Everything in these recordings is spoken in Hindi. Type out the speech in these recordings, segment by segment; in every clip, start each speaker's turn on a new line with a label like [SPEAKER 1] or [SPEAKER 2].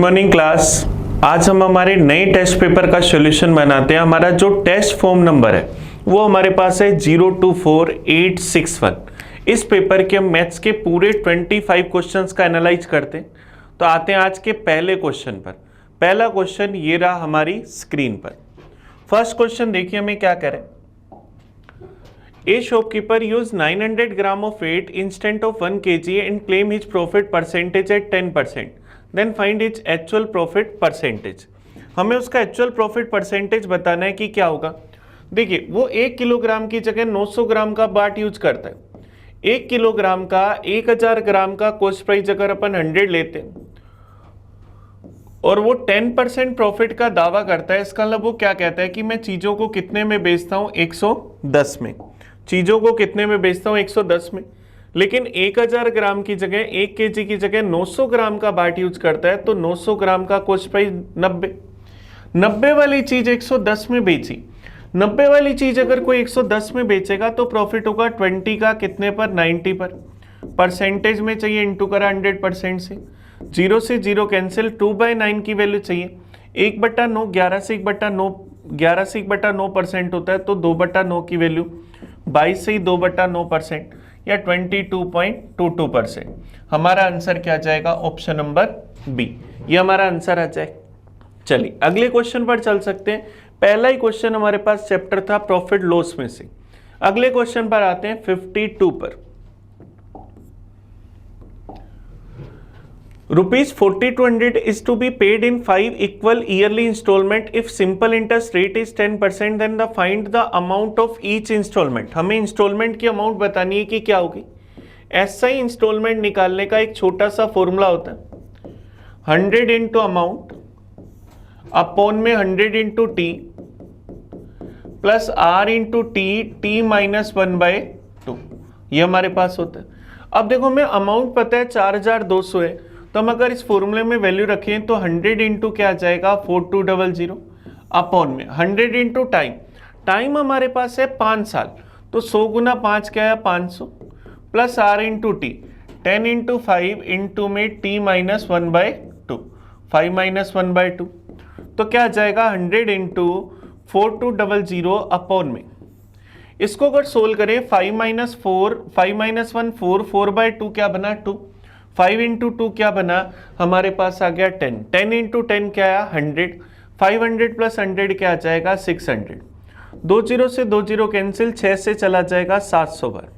[SPEAKER 1] Morning class. आज हम हमारे नए टेस्ट पेपर का सॉल्यूशन बनाते हैं। हमारा जो टेस्ट फॉर्म नंबर है वो हमारे पास है 024861। इस पेपर के हम मैथ्स के पूरे 25 क्वेश्चंस का एनालाइज करते हैं। तो आते हैं आज के पहले क्वेश्चन पर। पहला क्वेश्चन ये रहा हमारी स्क्रीन पर। फर्स्ट क्वेश्चन देखिए हमें क्या करें। A shopkeeper used 900 gram of weight instead of 1 kg and claim his profit percentage at 10%. Then find its actual profit percentage. हमें उसका एक्चुअल प्रॉफिट परसेंटेज बताना है कि क्या होगा। देखिए वो 1 किलोग्राम की जगह 900 ग्राम का बाट यूज करता है। 1 किलोग्राम का 1000 ग्राम का कॉस्ट प्राइस अगर अपन 100 लेते हैं और वो 10% प्रॉफिट का दावा करता है, इसका मतलब वो क्या कहता है कि मैं चीजों को कितने में बेचता हूं, 110 में। चीजों को कितने में बेचता हूं, 110 में। लेकिन 1000 ग्राम की जगह 1 केजी की जगह 900 ग्राम का बाट यूज करता है, तो 900 ग्राम का कॉस्ट प्राइस 90 वाली चीज 110 में बेची। 90 वाली चीज अगर कोई 110 में बेचेगा तो प्रॉफिट होगा 20 का कितने पर, 90 पर। परसेंटेज में चाहिए, इंटू करा 100% से। 0 से 0 कैंसिल, 2/9 की वैल्यू चाहिए। 1/9 11 से 1/9% होता है, तो 2/9 की वैल्यू 22 से 2/9% या 22.22%। हमारा आंसर क्या जाएगा, ऑप्शन नंबर बी, ये हमारा आंसर आ जाए। चलिए अगले क्वेश्चन पर चल सकते हैं। पहला ही क्वेश्चन हमारे पास चैप्टर था प्रॉफिट लॉस में से। अगले क्वेश्चन पर आते हैं 52 पर। ₹4200 is to be paid in 5 equal yearly installment. If simple interest rate is 10%, then find the amount of each installment. हमें इंस्टॉलमेंट की अमाउंट बतानी है कि क्या होगी। ऐसा ही इंस्टॉलमेंट निकालने का एक छोटा सा फॉर्मूला होता है, 100 इंटू अमाउंट अपॉन में 100 into T plus R into T minus 1/2। ये हमारे पास होता है। अब देखो हमें अमाउंट पता है 4200 है, तो हम अगर इस फॉर्मूले में वैल्यू रखें तो 100 इंटू क्या आ जाएगा, 4200 अपॉन में 100 इंटू टाइम हमारे पास है 5 साल, तो 100 गुना 5 क्या है, 500 plus R into T 10 into 5 into में टी माइनस 1/2, 5 माइनस 1/2, तो क्या आ जाएगा 100 इंटू 4200 अपॉन में। इसको अगर सोल्व करें 5 माइनस 1 4/2 क्या बना 2, 5 इंटू 2 क्या बना हमारे पास आ गया 10, 10 इंटू 10 क्या आया 100, 500 प्लस 100 क्या आ जाएगा 600। 2 0 से 2 0 कैंसिल, 6 से चला जाएगा 700 बार।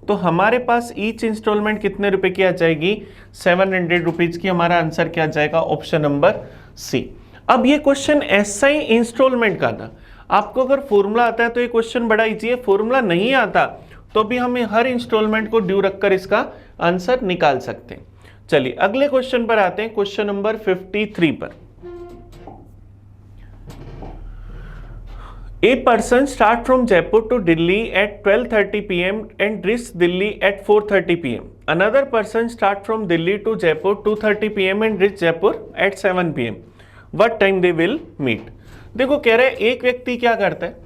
[SPEAKER 1] तो हमारे पास ईच इंस्टॉलमेंट कितने रुपए की आ जाएगी, 700 रुपीज की। हमारा आंसर क्या जाएगा, ऑप्शन नंबर सी। अब ये क्वेश्चन ऐसा ही इंस्टॉलमेंट का था। आपको अगर फॉर्मूला आता है तो ये क्वेश्चन बड़ा इजी है, फॉर्मूला नहीं आता तो भी हमें हर इंस्टॉलमेंट को ड्यू रखकर इसका आंसर निकाल सकते हैं। चलिए अगले क्वेश्चन पर आते हैं, क्वेश्चन नंबर 53 पर। A person start from Jaipur to Delhi at 12:30 p.m. and reach Delhi at 4:30 p.m. Another person start from Delhi to Jaipur 2:30 p.m. and reach Jaipur at 7 p.m. What time they will meet? देखो कह रहे हैं एक व्यक्ति क्या करता है,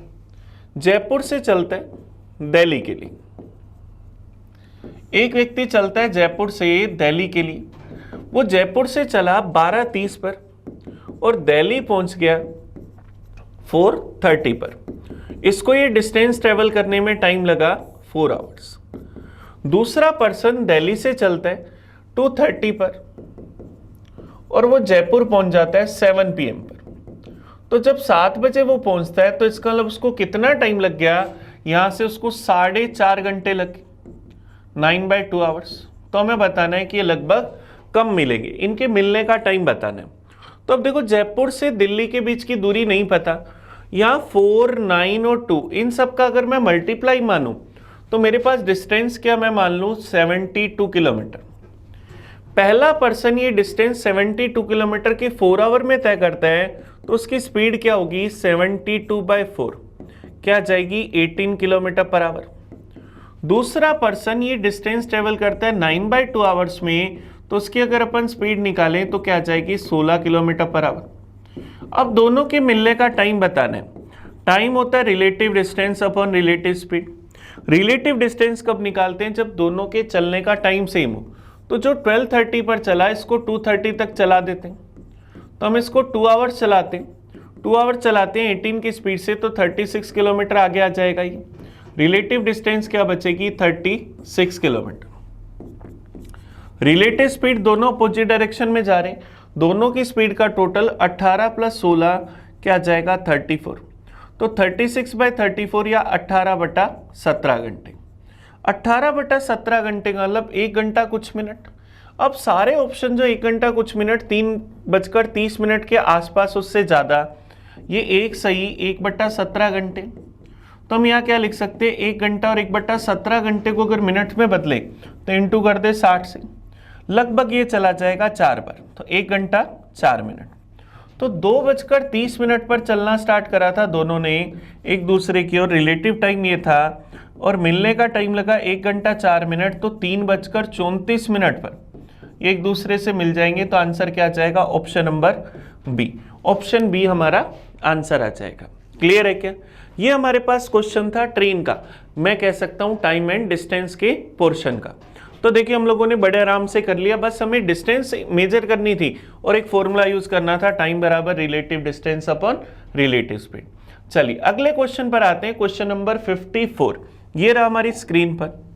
[SPEAKER 1] जयपुर से चलता है दिल्ली के लिए। एक व्यक्ति चलता है जयपुर से दिल्ली के लिए। वो जयपुर से चला 12:30 पर और दिल्ली पहुंच गया 4:30 पर। इसको ये डिस्टेंस ट्रेवल करने में टाइम लगा 4 आवर्स। दूसरा पर्सन दिल्ली से चलता है 2:30 पर और वो जयपुर पहुंच जाता है 7 PM पर। तो जब 7 बजे वो पहुंचता है तो इसका मतलब उसको कितना टाइम लग गया, यहां से उसको 4.5 घंटे लगे, 9/2 आवर्स। तो हमें बताना है कि ये लगभग कब मिलेंगे, इनके मिलने का टाइम बताना है। तो अब देखो जयपुर से दिल्ली के बीच की दूरी नहीं पता, यहाँ 4, 9 और 2 इन सब का अगर मैं मल्टीप्लाई मानूं तो मेरे पास डिस्टेंस क्या मैं मान लूं 72 किलोमीटर। पहला पर्सन ये डिस्टेंस 72 किलोमीटर के 4 आवर में तय करता है, तो उसकी स्पीड क्या होगी 72/4 क्या जाएगी 18 किलोमीटर पर आवर। दूसरा पर्सन ये डिस्टेंस ट्रेवल करता है 9/2 आवर्स में, तो उसकी अगर अपन स्पीड निकालें तो क्या जाएगी 16 किलोमीटर पर आवर। अब दोनों के मिलने का टाइम बताना है। टाइम होता है relative distance upon relative speed. Relative distance कब निकालते हैं, जब दोनों के चलने का टाइम सेम हो। तो जो 12:30 पर चला इसको 2:30 तक चला देते हैं। तो हम इसको 2 आवर्स चलाते हैं, 2 आवर्स चलाते हैं 18 की स्पीड से, तो 36 किलोमीटर आगे आ जाएगा। ये रिलेटिव डिस्टेंस क्या बचेगी, 36 किलोमीटर। रिलेटिव स्पीड दोनों अपोजिट डायरेक्शन में जा रहे हैं, दोनों की स्पीड का टोटल 18 + 16 क्या जाएगा, 34। तो 36/34 या 18/17 घंटे। 18/17 घंटे का मतलब 1 घंटा कुछ मिनट। अब सारे ऑप्शन जो 1 घंटा कुछ मिनट, 3:30 के आसपास, उससे ज़्यादा, ये एक सही 1/17 घंटे। तो हम यहाँ क्या लिख सकते हैं, 1 घंटा और 1/17 घंटे को अगर मिनट में बदले तो इंटू कर दे 60 से, लगभग ये चला जाएगा 4 बार, तो 1 घंटा 4 मिनट। तो 2:30 पर चलना स्टार्ट करा था दोनों ने एक दूसरे की, और रिलेटिव टाइम ये था, और मिलने का टाइम लगा 1 घंटा 4 मिनट, तो 3:34 पर एक दूसरे से मिल जाएंगे। तो आंसर क्या आ जाएगा, option number B. Option B हमारा आंसर आ जाएगा। क्लियर है क्या? ये हमारे पास क्वेश्चन था ट्रेन का, मैं कह सकता हूं टाइम एंड डिस्टेंस के पोर्शन का। तो देखिए हम लोगों ने बड़े आराम से कर लिया, बस हमें डिस्टेंस मेजर करनी थी और एक फॉर्मूला यूज करना था, टाइम बराबर relative distance upon relative speed. चलिए अगले क्वेश्चन पर आते हैं, क्वेश्चन नंबर 54। ये रहा हमारी स्क्रीन पर।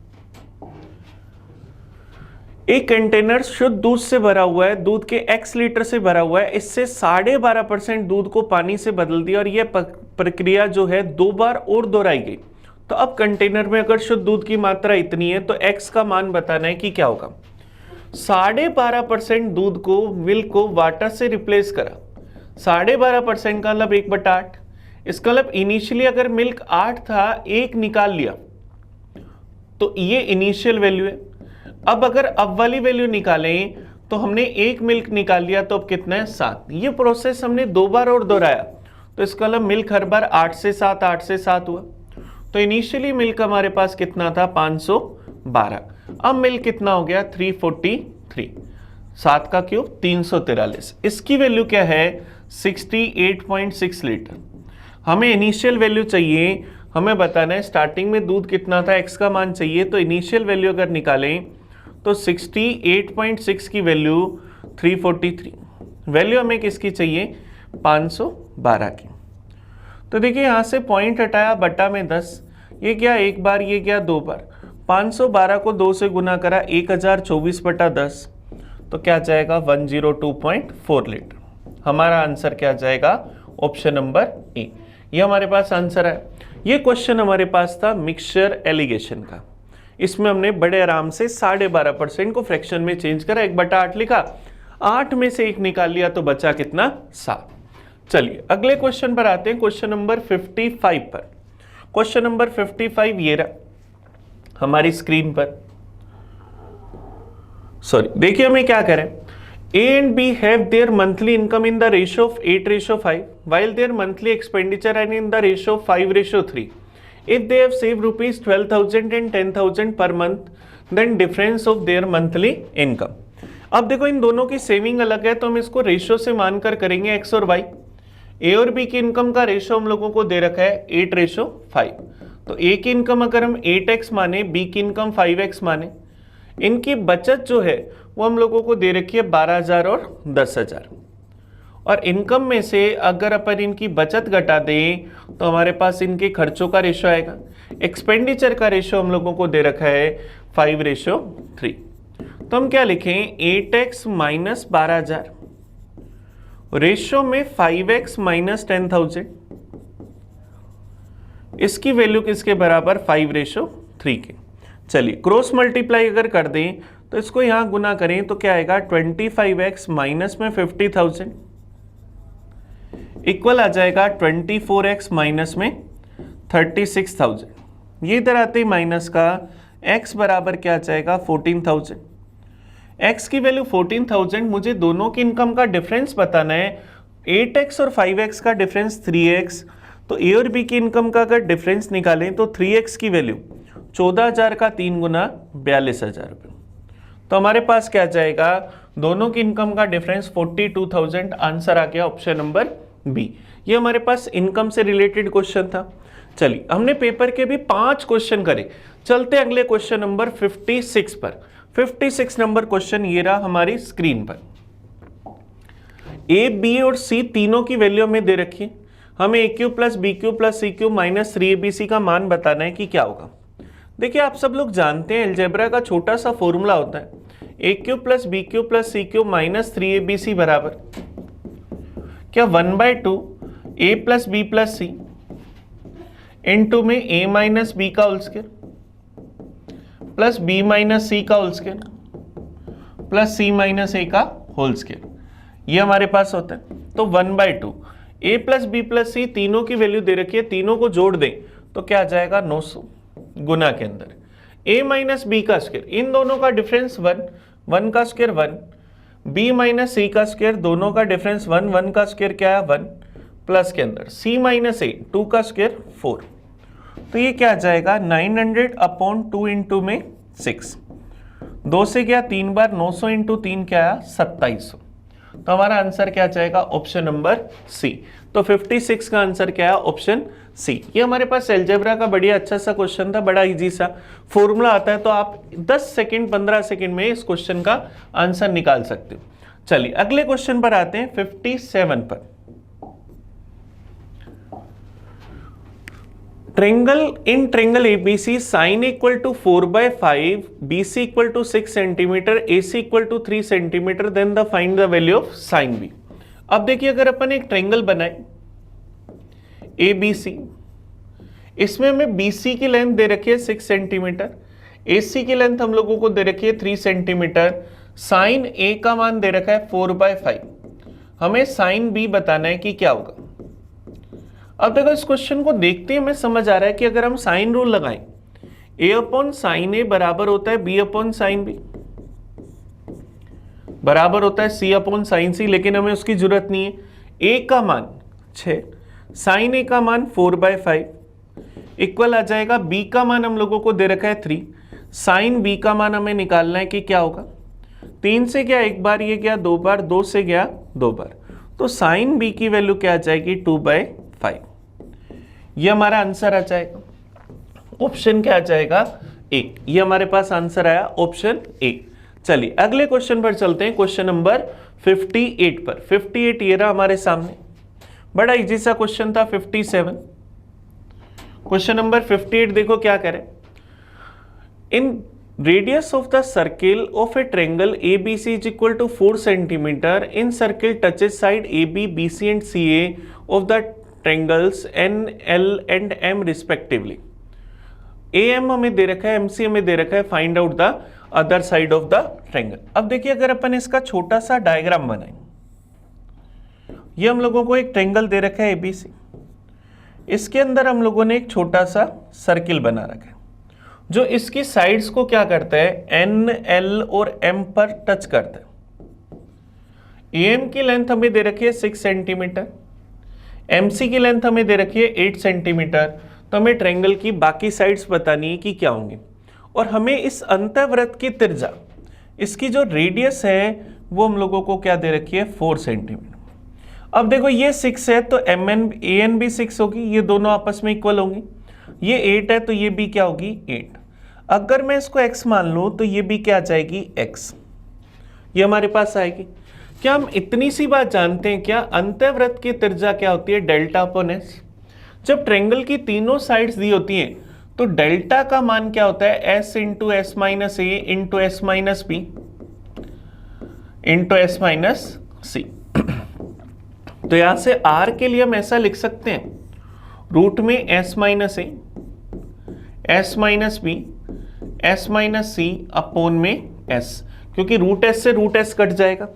[SPEAKER 1] एक कंटेनर शुद्ध दूध से भरा हुआ है, दूध के x लीटर से भरा हुआ है, इससे 12.5% दूध को पानी से बदल दिया, और यह प्रक्रिया जो है 2 बार और दोहराई गई। तो अब कंटेनर में अगर शुद्ध दूध की मात्रा इतनी है, तो x का मान बताना है कि क्या होगा। 12.5% दूध को, मिल्क को वाटर से रिप्लेस करा, 12.5% का मतलब 1/8। इसका मतलब इनिशियली अगर मिल्क 8 था, 1 निकाल लिया, तो ये इनिशियल वैल्यू है। अब अगर अब वाली वैल्यू निकालें तो हमने 1 मिल्क निकाल लिया, तो अब कितना है, 7। ये प्रोसेस हमने 2 बार और दोहराया, तो इसका मतलब मिल्क हर बार 8 से 7, 8 से 7 हुआ। तो इनिशियली मिल्क हमारे पास कितना था, 512। अब मिल्क कितना हो गया, 343। 7 का क्यूब 343। इसकी वैल्यू क्या है, 68.6 लीटर। हमें इनिशियल वैल्यू चाहिए, हमें बताना है स्टार्टिंग में दूध कितना था, x का मान चाहिए। तो इनिशियल वैल्यू अगर निकालें तो 68.6 की वैल्यू 343, वैल्यू हमें किसकी चाहिए, 512 की। तो देखिए यहाँ से पॉइंट हटाया, बटा में 10, ये क्या एक बार, ये क्या 2 बार। 512 को 2 से गुना करा, 1024/10, तो क्या जाएगा 102.4 लीटर। हमारा आंसर क्या जाएगा, ऑप्शन नंबर ए। ये हमारे पास आंसर है। ये क्वेश्चन हमारे पास था मिक्सचर एलिगेशन का, इसमें हमने बड़े आराम से 12.5% को फ्रैक्शन में चेंज करा, 1/8 लिखा, 8 में से 1 निकाल लिया, तो बचा कितना, 7। चलिए अगले क्वेश्चन पर आते हैं, क्वेश्चन नंबर 55 पर। क्वेश्चन नंबर 55 ये रहा हमारी स्क्रीन पर। सॉरी, देखिए हमें क्या करें, A and B have their monthly income in the ratio of 8:5, while their monthly expenditure are in the ratio of 5:3. If they have saved rupees 12,000 and 10,000 per month, then difference of their monthly income. अब देखो इन दोनों की सेविंग अलग है, तो हम इसको रेशियो से मानकर करेंगे x और y। A और B की इनकम का रेशियो हम लोगों को दे रखा है 8:5। तो A की इनकम अगर हम 8x माने, B की इनकम 5x माने, इनकी बचत जो है वो हम लोगों को दे रखी है 12,000 और 10,000। और इनकम में से अगर अपन इनकी बचत घटा दें तो हमारे पास इनके खर्चों का रेशो आएगा। एक्सपेंडिचर का रेशो हम लोगों को दे रखा है 5:3। तो हम क्या लिखें, 8x माइनस 12,000 रेशो में 5x माइनस 10,000, इसकी वैल्यू किसके बराबर, 5:3 के। चलिए क्रॉस मल्टीप्लाई अगर कर दें तो इसको यहां गुना करें तो क्या आएगा, 25x माइनस में 50,000 इक्वल आ जाएगा 24x माइनस में 36,000। ये इधर आते ही माइनस का, x बराबर क्या आ जाएगा 14,000। x की वैल्यू 14,000, मुझे दोनों की इनकम का डिफरेंस बताना है। 8x और 5x का डिफरेंस 3x, तो a और b की इनकम का अगर डिफरेंस निकालें तो 3x की वैल्यू 14,000 का 3 गुना 42,000 रुपये। तो हमारे पास क्या जाएगा, दोनों की इनकम का डिफरेंस 42,000। आंसर आ गया ऑप्शन नंबर बी। ये हमारे पास इनकम से रिलेटेड क्वेश्चन था। चलिए हमने पेपर के भी 5 क्वेश्चन करे, चलते अगले क्वेश्चन नंबर 56 पर। 56 नंबर क्वेश्चन ये रहा हमारी स्क्रीन पर। ए बी और सी तीनों की वैल्यू हमें दे रखी है, हमें a cube plus b cube plus c cube minus 3abc का मान बताना है कि क्या होगा। देखिए आप सब लोग जानते हैं अलजेब्रा का छोटा सा फॉर्मूला होता है a cube plus b cube plus c cube minus 3abc बराबर क्या 1/2 a plus b plus c into में ए माइनस बी का whole square plus b minus c का whole square plus c minus a का होल स्क्वायर, ये हमारे पास होता है। तो 1/2 ए प्लस बी प्लस सी तीनों की वैल्यू दे रखी है, तीनों को जोड़ दें तो क्या आ जाएगा 900 गुना के अंदर ए माइनस बी का स्क्वायर, इन दोनों का डिफरेंस 1 का स्क्वायर 1, बी माइनस सी का स्क्वायर दोनों का डिफरेंस 1 का स्क्वायर क्या है 1 प्लस के अंदर सी माइनस ए 2 का स्क्वायर 4, तो ये क्या आ जाएगा 900/2 इंटू में 6, 2 से क्या 3 बार 900 इंटू 3 क्या आया 2700, तो हमारा आंसर क्या जाएगा ऑप्शन नंबर सी। तो 56 का आंसर क्या है ऑप्शन सी। ये हमारे पास अलजेब्रा का बढ़िया अच्छा सा क्वेश्चन था, बड़ा इजी सा फॉर्मूला आता है, तो आप 10 सेकंड 15 सेकंड में इस क्वेश्चन का आंसर निकाल सकते हो। चलिए अगले क्वेश्चन पर आते हैं 57 पर। in triangle ABC sin equal to 4/5, BC equal to 6 cm, AC equal to 3 cm, then the find the value of sin B। अब देखिए अगर अपन एक ट्रायंगल बनाए ABC, इसमें हमें BC की लेंथ दे रखी है 6 सेंटीमीटर, AC की लेंथ हम लोगों को दे रखी है 3 सेंटीमीटर, साइन A का मान दे रखा है 4/5, हमें साइन B बताना है कि क्या होगा। अब देखो इस क्वेश्चन को देखते ही हमें समझ आ रहा है कि अगर हम साइन रूल लगाएं A/sin A बराबर होता है B/sin B बराबर होता है C/sin C, लेकिन हमें उसकी जरूरत नहीं है। A का मान 6, साइन A का मान 4/5 इक्वल आ जाएगा, B का मान हम लोगों को दे रखा है 3, साइन B का मान हमें निकालना है कि क्या होगा। 3 से गया एक बार, ये गया 2 बार, 2 से गया 2 बार, तो साइन B की वैल्यू क्या आ जाएगी 2/5, ये हमारा आंसर आ जाएगा। ऑप्शन क्या आ जाएगा ए, ये हमारे पास आंसर आया ऑप्शन ए। चलिए अगले क्वेश्चन पर चलते हैं, क्वेश्चन नंबर 58 पर। 58 ये रहा हमारे सामने, बड़ा इजी सा क्वेश्चन था। 57 क्वेश्चन नंबर 58 देखो क्या करें। इन radius of the circle of A triangle ABC is equal to 4 cm, in circle touches side AB, BC and CA of the triangles NL and M respectively। AM हमें दे रखा है, MC हमें दे रखा है, find out the other side of the triangle. अब देखिए अगर अपन इसका छोटा सा डायग्राम बनाएं, ये हम लोगों को एक ट्रायंगल दे रखा है ABC, इसके अंदर हम लोगों ने एक छोटा सा सर्किल बना रखा है जो इसकी साइड्स को क्या करता है NL और M पर टच करता है। AM की लेंथ हमें दे रखी है 6 सेंटीमीटर, MC की लेंथ हमें दे रखी है 8 सेंटीमीटर, तो हमें ट्रायंगल की बाकी साइड्स बतानी है कि क्या होंगी, और हमें इस अंतःवृत्त की त्रिज्या, इसकी जो रेडियस है वो हम लोगों को क्या दे रखी है 4 सेंटीमीटर। अब देखो ये 6 है तो AN भी 6 होगी, ये दोनों आपस में इक्वल होंगी। ये 8 है तो ये भी क्या होगी 8। अगर मैं इसको x मान लूं तो ये भी क्या आ जाएगी x, ये हमारे पास आएगी। क्या हम इतनी सी बात जानते हैं क्या, अंतःवृत्त की त्रिज्या क्या होती है डेल्टा/s। जब ट्रायंगल की तीनों साइड्स दी होती हैं तो डेल्टा का मान क्या होता है s into s minus a into s minus B into s minus c. तो यहां से r के लिए हम ऐसा लिख सकते हैं रूट में s minus a, s minus b, s minus c upon में s, क्योंकि रूट s से रूट s कट जाएगा।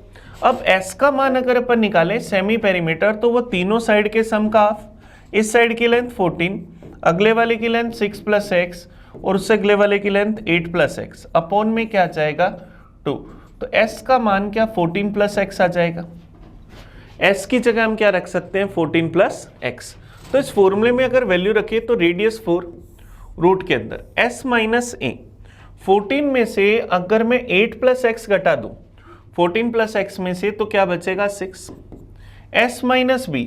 [SPEAKER 1] अब s का मान अगर अपन निकालें सेमी पेरीमीटर तो वो तीनों साइड के सम का हाफ, इस साइड की लेंथ 14, अगले वाले की लेंथ 6 + x और उससे अगले वाले की लेंथ 8 + x अपॉन में क्या आ जाएगा 2। तो s का मान क्या 14 + x आ जाएगा। s की जगह हम क्या रख सकते हैं 14 + x। तो इस फॉर्मूले में अगर वैल्यू रखें तो रेडियस 4 रूट के अंदर s माइनस ए, 14 में से अगर मैं 8 + x घटा दूं 14 + x में से तो क्या बचेगा 6, s माइनस बी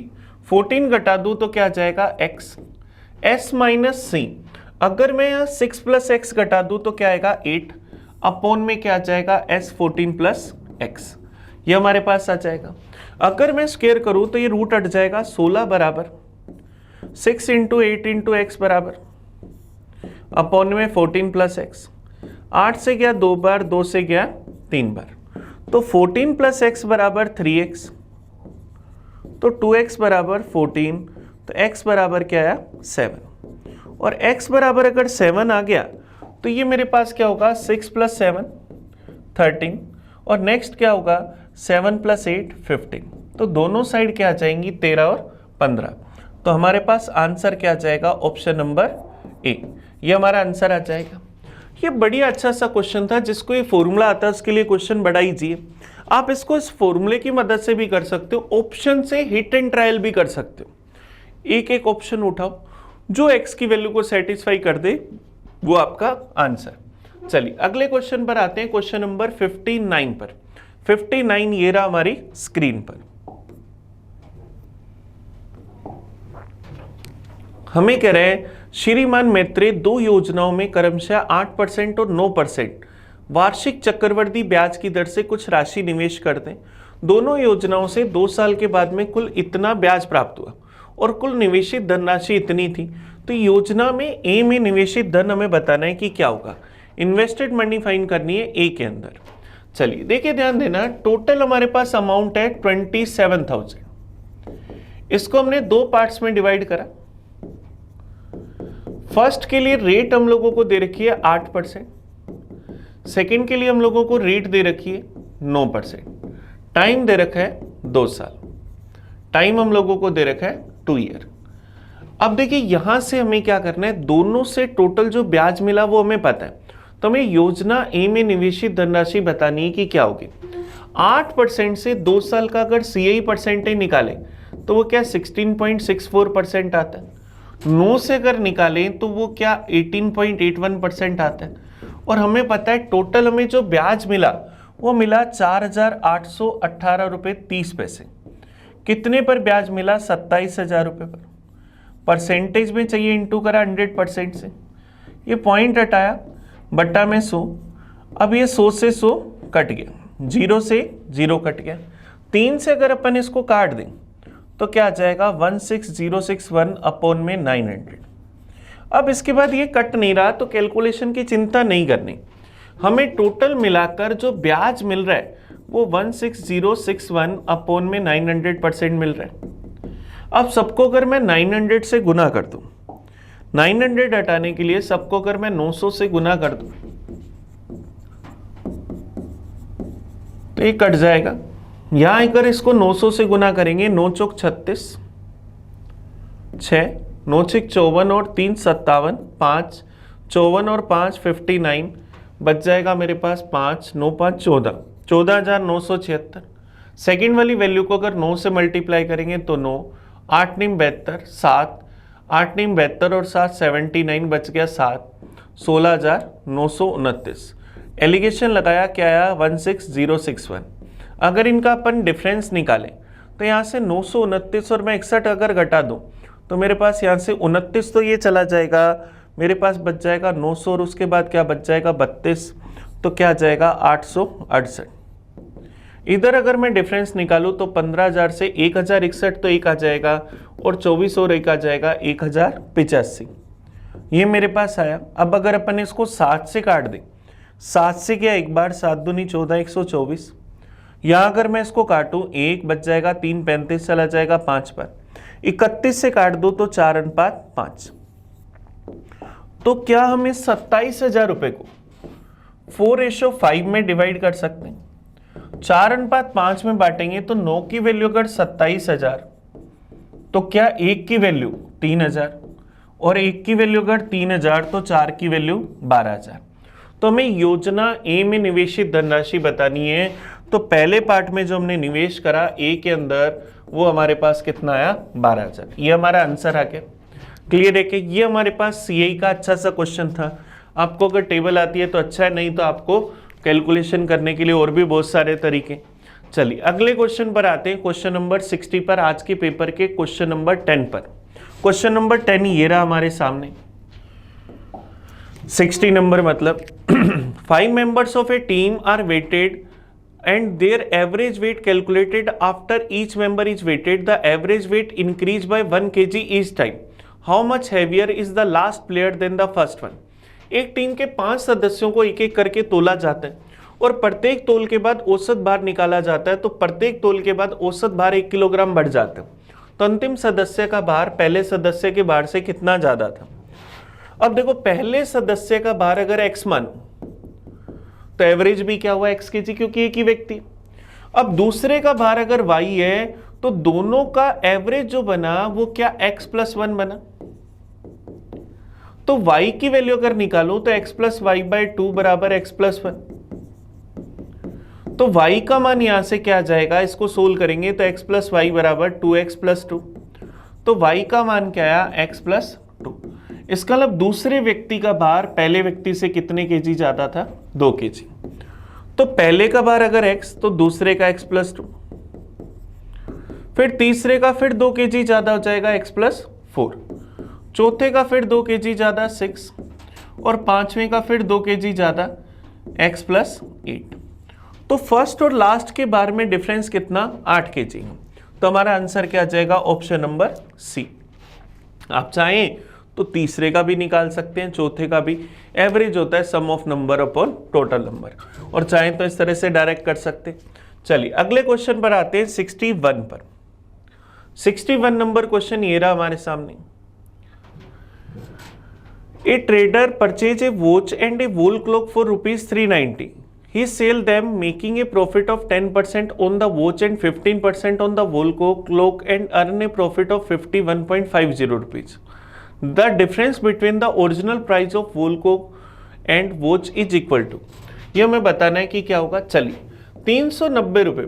[SPEAKER 1] 14 घटा दूं तो क्या जाएगा x, s माइनस सी अगर मैं यहाँ 6 + x घटा दूं तो क्या आएगा 8 अपॉन में क्या जाएगा s 14 + x। ये हमारे पास आ जाएगा। अगर मैं स्क्वायर करूं तो ये रूट हट जाएगा, 16 बराबर 6 इंटू 8 इंटू एक्स बराबर अपॉन में 14 प्लस एक्स। 8 से गया 2 बार, 2 से गया 3 बार, तो 14 प्लस एक्स बराबर 3x, तो 2x बराबर 14, तो x बराबर क्या आया 7। और x बराबर अगर 7 आ गया तो ये मेरे पास क्या होगा 6 प्लस 7 13, और नेक्स्ट क्या होगा 7 प्लस 8 15। तो दोनों साइड क्या आ जाएंगी 13 और 15। तो हमारे पास आंसर क्या आ जाएगा ऑप्शन नंबर ए, ये हमारा आंसर आ जाएगा। ये बढ़िया अच्छा सा क्वेश्चन था, जिसको ये फॉर्मूला आता है उसके लिए क्वेश्चन बड़ा इजी है। आप इसको इस फॉर्मूले की मदद से भी कर सकते हो, ऑप्शन से हिट एंड ट्रायल भी कर सकते हो। एक एक ऑप्शन उठाओ, जो x की वैल्यू को सेटिस्फाई कर दे वो आपका आंसर। चलिए अगले क्वेश्चन पर आते हैं, क्वेश्चन नंबर 59 पर। 59 ये रहा हमारी स्क्रीन पर। हमें कह रहे हैं श्रीमान मैत्रेय 2 योजनाओं में क्रमशः 8% और 9% वार्षिक चक्रवृद्धि ब्याज की दर से कुछ राशि निवेश कर दें। दोनों योजनाओं से 2 साल के बाद में कुल इतना ब्याज प्राप्त हुआ और कुल निवेशित धनराशि इतनी थी। तो योजना में ए में निवेशित धन हमें बताना है कि क्या होगा। इन्वेस्टेड मनी फाइंड करनी है ए के अंदर। चलिए देखिए, ध्यान देना, टोटल हमारे पास अमाउंट है 27,000। इसको हमने 2 पार्ट्स में डिवाइड करा। फर्स्ट के लिए रेट हम लोगों को दे रखी है 8%, सेकंड के लिए हम लोगों को रेट दे रखी है 9%, टाइम दे रखा है 2 साल, टाइम हम लोगों को दे रखा है 2 ईयर। अब देखिए यहां से हमें क्या करना है, दोनों से टोटल जो ब्याज मिला वो हमें पता है, तो हमें योजना ए में निवेशित धनराशि बतानी है कि क्या होगी। 8% से 2 साल का अगर CI परसेंटेज निकाले तो वो क्या 16.64% आता है। 9 से अगर निकालें तो वो क्या 18.81% आता है। और हमें पता है टोटल हमें जो ब्याज मिला वो मिला 4,818 रुपये 30 पैसे। कितने पर ब्याज मिला 27,000 रुपये पर। परसेंटेज में चाहिए, इंटू करा 100% से, ये पॉइंट हटाया बट्टा में 100। अब ये 100 से 100 कट गया, 0 से 0 कट गया। 3 से अगर अपन इसको काट दें तो क्या आ जाएगा 16,061 अपॉन में 900। अब इसके बाद ये कट नहीं रहा तो कैलकुलेशन की चिंता नहीं करनी, हमें टोटल मिलाकर जो ब्याज मिल रहा है वो 16,061 अपॉन में 900% मिल रहा है। अब सबको अगर मैं 900 से गुना कर दूं, 900 हटाने के लिए सबको अगर मैं 900 से गुना कर दूं तो ये कट जाएगा। यहां अगर इसको 900 से गुना करेंगे, 9 चौक 36, 6, 9 छिक 54 और 3 57, 5 54 और 5 59, बच जाएगा मेरे पास 5 9 5 14, 14,976। सेकेंड वाली वैल्यू को अगर 9 से मल्टीप्लाई करेंगे तो 9, 8 9 72, 7 8 9 72 और 7 79, बच गया 7, 16,929। एलिगेशन लगाया क्या आया 16,061। अगर इनका अपन डिफरेंस निकालें तो यहाँ से 929 और मैं 61 अगर घटा दूं तो मेरे पास यहाँ से 29 तो ये चला जाएगा, मेरे पास बच जाएगा 900 और उसके बाद क्या बच जाएगा 32, तो क्या आ जाएगा 868। इधर अगर मैं डिफरेंस निकालूं तो 15,000 से 1,061 तो 1 आ जाएगा और 24 और 1 आ जाएगा 1,085। ये मेरे पास आया। अब अगर अपन इसको 7 से काट दें, 7 से क्या एक बार 7 दूनी 14, 124। यहाँ अगर मैं इसको काटूं 1 बच जाएगा, 3 35 चला जाएगा 5 पर, 31 से काट दो तो 4 अनुपात 5। तो क्या हम इस 27,000 रुपए को 4:5 में डिवाइड कर सकते हैं। 4 अनुपात 5 में बांटेंगे तो 9 की वैल्यू अगर 27,000 तो क्या 1 की वैल्यू 3,000 और 1 की वैल्यू अगर 3,000 तो 4 की वैल्यू 12,000। तो हमें योजना ए में निवेशित धनराशि बतानी है। तो पहले पार्ट में जो हमने निवेश करा ए के अंदर वो हमारे पास कितना आया 12,000। ये हमारा आंसर आ गया। क्लियर है कि ये हमारे पास CI का अच्छा सा क्वेश्चन था। आपको अगर टेबल आती है तो अच्छा है, नहीं तो आपको कैलकुलेशन करने के लिए और भी बहुत सारे तरीके। चलिए अगले क्वेश्चन पर आते हैं, क्वेश्चन नंबर 60 पर, आज के पेपर के क्वेश्चन नंबर 10 पर। क्वेश्चन नंबर 10 ये रहा हमारे सामने। 60 नंबर मतलब 5 members of a team are weighted and their average weight calculated after each member is weighted, the average weight increased by 1 kg each time. How much heavier is the last player than the first one? एक टीम के 5 सदस्यों को एक एक करके तोला जाता है और प्रत्येक तोल के बाद औसत भार निकाला जाता है, तो प्रत्येक तोल के बाद औसत भार 1 किलोग्राम बढ़ जाता है, तो अंतिम सदस्य का भार पहले सदस्य के भार से कितना ज्यादा था? अब देखो, पहले सदस्य का भार अगर x मानो तो एवरेज भी क्या हुआ x kg, क्योंकि एक ही व्यक्ति। अब दूसरे का भार अगर y है तो दोनों का एवरेज जो बना वो क्या x + 1 बना, तो y की वैल्यू अगर निकालो तो x + y/2 बराबर x + 1, तो y का मान यहां से क्या आ जाएगा, इसको सोल्व करेंगे तो x + y बराबर 2x + 2, तो y का मान क्या आया x + 2। इसका मतलब दूसरे व्यक्ति का भार पहले व्यक्ति से कितने केजी ज्यादा था? 2 केजी। तो पहले का भार अगर x तो दूसरे का x + 2, फिर तीसरे का फिर 2 केजी ज्यादा हो जाएगा x + 4, चौथे का फिर 2 केजी ज्यादा 6, और पांचवें का फिर 2 केजी ज्यादा x + 8। तो फर्स्ट और लास्ट के बार में डिफरेंस कितना? 8 केजी। तो हमारा आंसर क्या आ जाएगा? Option number C. आप चाहें तो तीसरे का भी निकाल सकते हैं, चौथे का भी। एवरेज होता है sum of number upon total number, और चाहें तो इस तरह से डायरेक्ट कर सकते हैं। चलिए अगले क्वेश्चन पर आते हैं, 61 पर। 61 नंबर क्वेश्चन ये रहा हमारे सामने। ए trader purchase a watch and A wall clock for ₹390. He sell them making a profit of 10% on the watch and 15% on the wall clock and earn a profit of 51.50 rupees. The difference between the original price of wall clock and watch is equal to, ये हमें बताना है कि क्या होगा। चलिए 390 रुपये,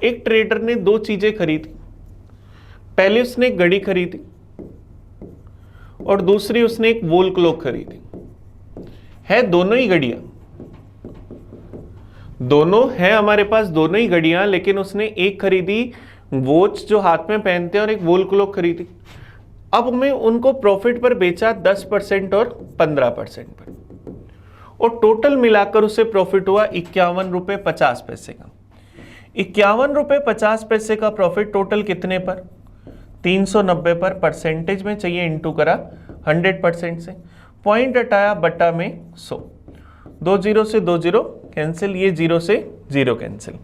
[SPEAKER 1] एक ट्रेडर ने 2 चीजें खरीदी। पहले उसने एक घड़ी खरीदी और दूसरी उसने एक वॉल क्लॉक खरीदी। है दोनों ही घड़ियां, दोनों है हमारे पास, दोनों ही घड़ियां, लेकिन उसने एक खरीदी वॉच जो हाथ में पहनते हैं और एक वॉल क्लॉक खरीदी। अब मैं उनको प्रॉफिट पर बेचा 10% और 15% पर, और टोटल मिलाकर उसे प्रॉफिट हुआ 51 रुपये 50 पैसे का। 51 रुपये 50 पैसे का प्रॉफिट टोटल कितने पर? 390 पर। परसेंटेज में चाहिए, इंटू करा 100% से, पॉइंट हटाया बटा में 100, 2 0 से 2 0 कैंसिल, ये 0 से 0 कैंसिल।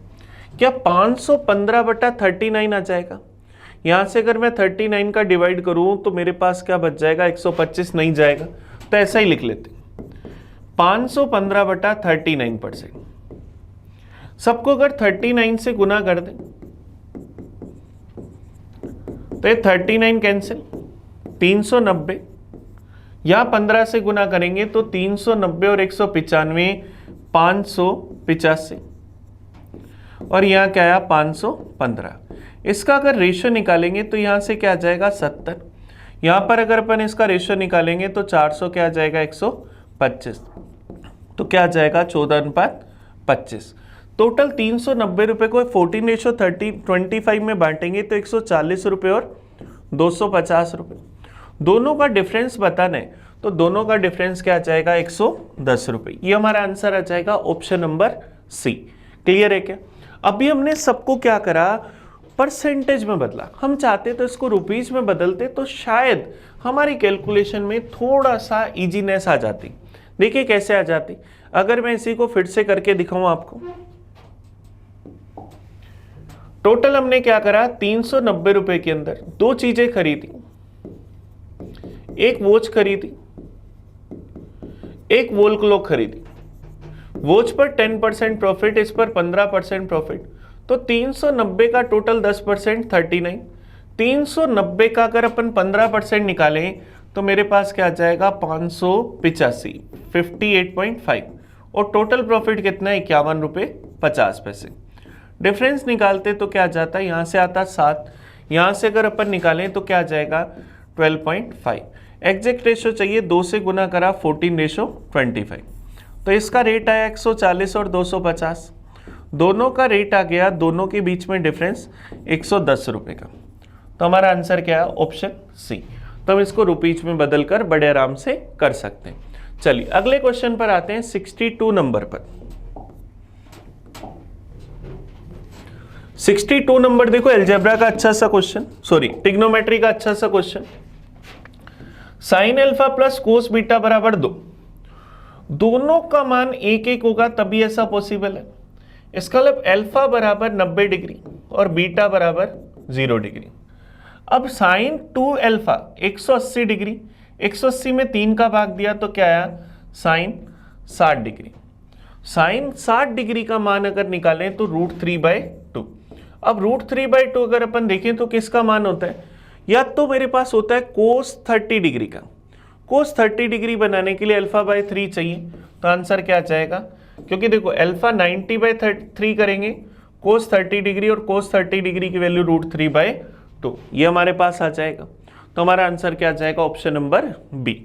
[SPEAKER 1] क्या 515 बटा 39 आ जाएगा? यहां से अगर मैं 39 का डिवाइड करूं तो मेरे पास क्या बच जाएगा? 125 नहीं जाएगा, तो ऐसा ही लिख लेते, 515 बटा 39%। सबको अगर 39 से गुना कर दें तो ये 39 कैंसिल, 390, या 15 से गुना करेंगे तो 390 और 195 585, और यहाँ क्या आया? 515। इसका अगर रेशियो निकालेंगे तो यहाँ से क्या आ जाएगा? 70। यहाँ पर अगर अपन इसका रेशियो निकालेंगे तो 400 क्या आ जाएगा? 125, तो क्या आ जाएगा? 14:25। टोटल 390 रुपये को 14:25 में बांटेंगे तो 140 रुपये और 250 रुपये। दोनों का डिफरेंस बताना है, तो दोनों का डिफरेंस क्या आ जाएगा? 110 रुपये। ये हमारा आंसर आ जाएगा ऑप्शन नंबर सी। क्लियर है क्या? अभी हमने सबको क्या करा? परसेंटेज में बदला। हम चाहते तो इसको रुपीज में बदलते तो शायद हमारी कैलकुलेशन में थोड़ा सा इजीनेस आ जाती। देखिए कैसे आ जाती, अगर मैं इसी को फिर से करके दिखाऊं आपको। टोटल हमने क्या करा? 390 रुपए के अंदर 2 चीजें खरीदी, एक वॉच खरीदी, एक वॉल क्लॉक खरीदी। वॉच पर 10% प्रॉफिट, इस पर 15% प्रॉफिट, तो 390 का टोटल 10% 39। 390 का अगर अपन 15% निकालें तो मेरे पास क्या आ जाएगा? 585, 58.5, और टोटल प्रॉफिट कितना है? 51 रुपये 50 पैसे। डिफरेंस निकालते तो क्या आ जाता है? यहाँ से आता 7, यहाँ से अगर अपन निकालें तो क्या आ जाएगा? 12.5। एग्जैक्ट रेशो चाहिए, 2 से गुना करा 14:25, तो इसका रेट आया 140 और 250। दोनों का रेट आ गया, दोनों के बीच में डिफरेंस 110 रुपये का। तो हमारा आंसर क्या है? Option C. तो हम इसको रुपीज में बदलकर बड़े आराम से कर सकते हैं। चलिए अगले क्वेश्चन पर आते हैं, 62 नंबर पर। 62 नंबर देखो, एल्जेब्रा का अच्छा सा क्वेश्चन, सॉरी ट्रिग्नोमेट्री का अच्छा सा question. Sine alpha plus cos beta बराबर 2, दोनों का मान 1 होगा तभी ऐसा पॉसिबल है। इसका मतलब अल्फा बराबर 90 डिग्री और बीटा बराबर 0 डिग्री। अब साइन 2 अल्फा 180 डिग्री, 180 में 3 का भाग दिया तो क्या आया, साइन 60 डिग्री। साइन 60 डिग्री का मान अगर निकालें तो √3/2। अब √3/2 अगर अपन देखें तो किसका मान होता है, या तो मेरे पास होता है कोस 30 डिग्री का। कोस 30 डिग्री बनाने के लिए अल्फा/3 चाहिए, तो आंसर क्या जाएगा, क्योंकि देखो अल्फा 90/3 करेंगे, कोस 30 डिग्री और कोस 30 डिग्री की वैल्यू √3/2, ये हमारे पास आ जाएगा। तो हमारा आंसर क्या जाएगा, ऑप्शन नंबर बी।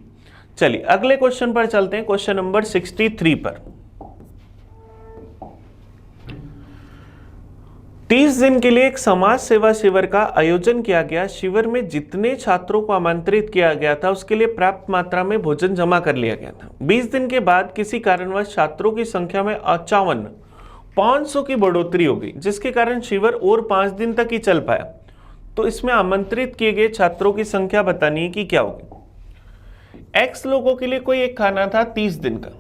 [SPEAKER 1] चलिए अगले क्वेश्चन पर चलते हैं, क्वेश्चन नंबर 63 पर। 30 दिन के लिए एक समाज सेवा शिविर का आयोजन किया गया। शिविर में जितने छात्रों को आमंत्रित किया गया था उसके लिए पर्याप्त मात्रा में भोजन जमा कर लिया गया था। 20 दिन के बाद किसी कारणवश छात्रों की संख्या में अचानक 500 की बढ़ोतरी हो गई, जिसके कारण शिविर और 5 दिन तक ही चल पाया। तो इसमें आमंत्रित किए गए छात्रों की संख्या बतानी है कि क्या होगी। एक्स लोगों के लिए कोई एक खाना था 30 दिन का।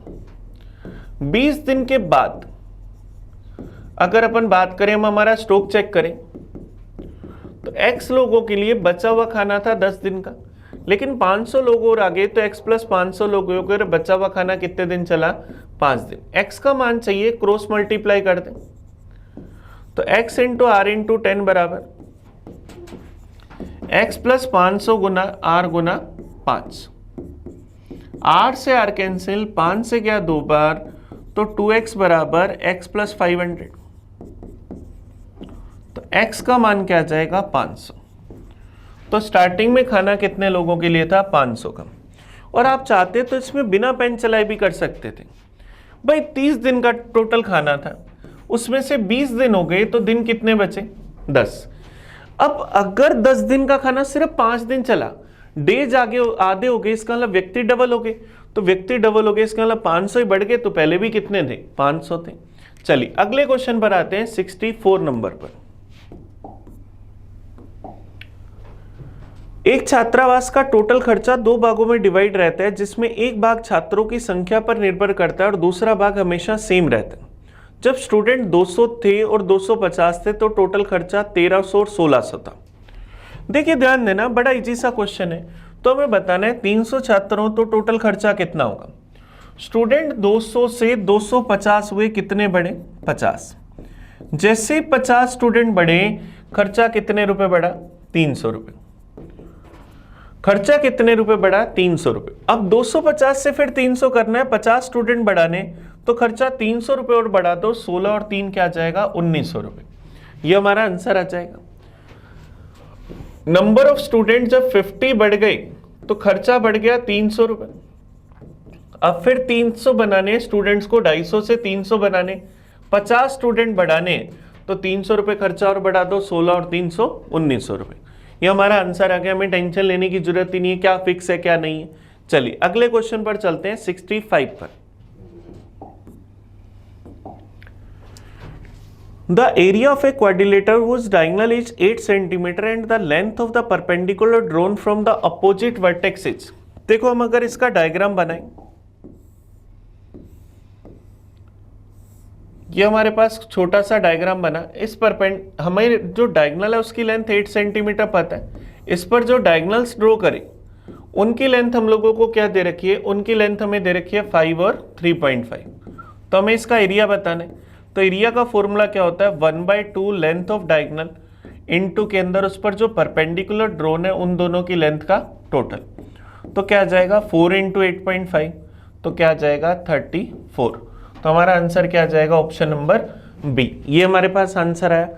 [SPEAKER 1] 20 दिन के बाद अगर अपन बात करें, हम हमारा स्टॉक चेक करें तो x लोगों के लिए बचा हुआ खाना था 10 दिन का, लेकिन 500 लोग और आगे तो x प्लस 500 लोगों का बचा हुआ खाना कितने दिन चला, 5 दिन। x का मान चाहिए, क्रॉस मल्टीप्लाई कर दें तो x इंटू आर इंटू 10 बराबर x प्लस 500 गुना r गुना 5। r से r कैंसिल, 5 से गया 2 बार, तो 2x बराबर x प्लस 500। तो x का मान क्या जाएगा, 500। तो स्टार्टिंग में खाना कितने लोगों के लिए था, 500 का। और आप चाहते तो इसमें बिना पेन चलाए भी कर सकते थे। भाई 30 दिन का टोटल खाना था, उसमें से 20 दिन हो गए तो दिन कितने बचे, 10। अब अगर 10 दिन का खाना सिर्फ 5 दिन चला, डेज आधे हो गए, इसका मतलब व्यक्ति डबल हो गए। तो व्यक्ति डबल हो गए, इसका मतलब 500 ही बढ़ गए, तो पहले भी कितने थे, 500 थे। चलिए अगले क्वेश्चन पर आते हैं, 64 नंबर पर। एक छात्रावास का टोटल खर्चा 2 भागों में डिवाइड रहता है, जिसमें एक भाग छात्रों की संख्या पर निर्भर करता है और दूसरा भाग हमेशा सेम रहता है। जब स्टूडेंट 200 थे और 250 थे तो टोटल खर्चा 1300 और 1600 था। देखिए ध्यान देना, बड़ा इजी सा क्वेश्चन है। तो हमें बताना है 300 छात्रों तो टोटल खर्चा कितना होगा। स्टूडेंट 200 से 250 हुए, कितने बढ़े, 50। जैसे 50 स्टूडेंट बढ़े, खर्चा कितने रुपए बढ़ा, 300 रुपए। खर्चा कितने रुपए बढ़ा, 300 रुपए। अब 250 से फिर 300 करना है, 50 स्टूडेंट बढ़ाने, तो खर्चा 300 रुपए और बढ़ा दो, 16 और 3 क्या जाएगा, 1900 रुपए। ये हमारा आंसर आ जाएगा। नंबर ऑफ स्टूडेंट जब 50 बढ़ गए तो खर्चा बढ़ गया 300 रुपए। अब फिर 300 बनाने स्टूडेंट्स को, 250 से 300 बनाने, 50 स्टूडेंट बढ़ाने, तो 300 रुपए खर्चा और बढ़ा दो, 16 और 300 1900 रुपए। ये हमारा आंसर आ गया। हमें टेंशन लेने की जरूरत ही नहीं है क्या फिक्स है क्या नहीं है। चलिए अगले क्वेश्चन पर चलते हैं, 65 पर। The area of a quadrilateral whose diagonal is 8 centimeter and the length of the perpendicular drawn from the opposite vertex is। देखो हम अगर इसका डायग्राम बनाएं, ये हमारे पास छोटा सा डायग्राम बना। इस पर हमें जो डायगोनल है उसकी लेंथ 8 सेंटीमीटर पता है। इस पर जो डायगोनल्स ड्रॉ करें उनकी लेंथ हम लोगों को क्या दे रखी है, उनकी लेंथ हमें दे रखी है 5 और 3.5। तो हमें इसका एरिया बताना है। तो एरिया का फॉर्मूला क्या होता है, 1/2 लेंथ ऑफ डायगोनल इनटू के अंदर उस पर जो परपेंडिकुलर ड्रोन है उन दोनों की लेंथ का टोटल। तो क्या आ जाएगा, 4 × 8.5, तो क्या आ जाएगा 34। तो हमारा आंसर क्या आ जाएगा, ऑप्शन नंबर बी। ये हमारे पास आंसर आया।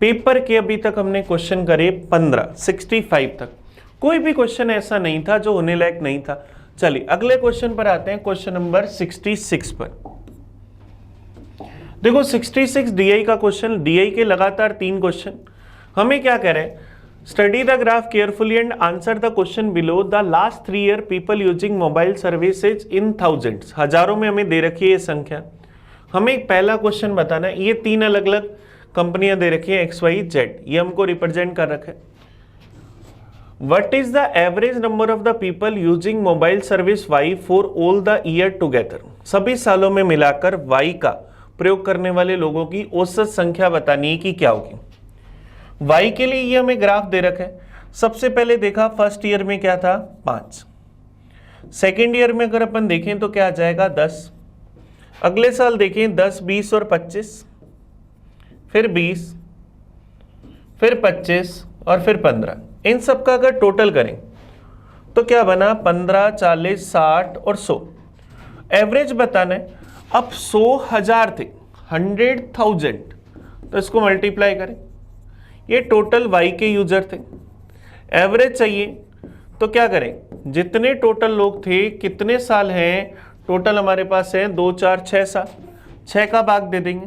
[SPEAKER 1] पेपर के अभी तक हमने क्वेश्चन करे 15, 65 तक कोई भी क्वेश्चन ऐसा नहीं था जो होने लायक नहीं था। चलिए अगले क्वेश्चन पर आते हैं, क्वेश्चन नंबर 66 पर। देखो 66 डीआई का क्वेश्चन, डीआई के लगातार 3 क्वेश्चन। हमें क्या कह रहे हैं, study the graph carefully and answer the question below. The last 3 year people using mobile services in thousands, हजारों में हमें दे रखी है ये संख्या। हमें पहला क्वेश्चन बताना है, ये 3 अलग अलग कंपनियां दे रखी है XYZ, ये हमको रिप्रेजेंट कर रखा है। What is the average number of the people using mobile service Y for all the year together? सभी सालों में मिलाकर Y का प्रयोग करने वाले लोगों की औसत संख्या बतानी है कि क्या होगी। Y के लिए ये हमें ग्राफ दे रखा है। सबसे पहले देखा फर्स्ट ईयर में क्या था 5, सेकेंड ईयर में अगर अपन देखें तो क्या आ जाएगा 10, अगले साल देखें 10, 20 और 25, फिर 20, फिर 25 और फिर 15। इन सब का अगर टोटल करें तो क्या बना 15, 40, 60 और 100। एवरेज बताना है। अब 100,000 थे, 100,000, तो इसको मल्टीप्लाई करें। ये टोटल Y के यूजर थे। एवरेज चाहिए तो क्या करें, जितने टोटल लोग थे कितने साल हैं, टोटल हमारे पास है 2, 4, 6 साल, 6 का भाग दे देंगे